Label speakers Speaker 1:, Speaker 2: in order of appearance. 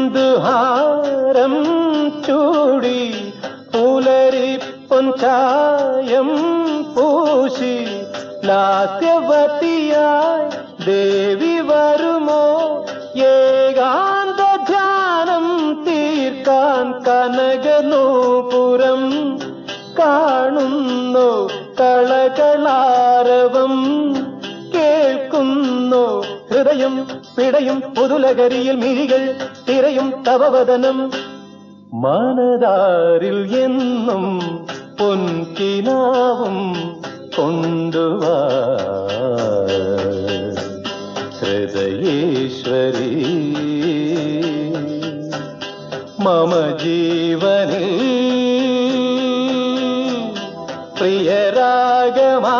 Speaker 1: ഹിമബിന്ദുഹാരം ചൂടി പുലരി പൊൻചായം പൂശി ലാസ്യവതിയായി ദേവി വരുമോ ഏകാന്ത ധ്യാനം തീർക്കാൻ കനകനൂപുരം കാണുന്നു കളകളാരവം കേൾക്കുന്നു ഹൃദയം പിടയും പുതുലകരിയിൽ മിഴികൾ തിരയും തവവദനം മനതാരിൽ എന്നും പൊൻകിനാവും കൊണ്ടുവാ ഹൃദയേശ്വരി മമ ജീവനിൽ പ്രിയരാഗമാ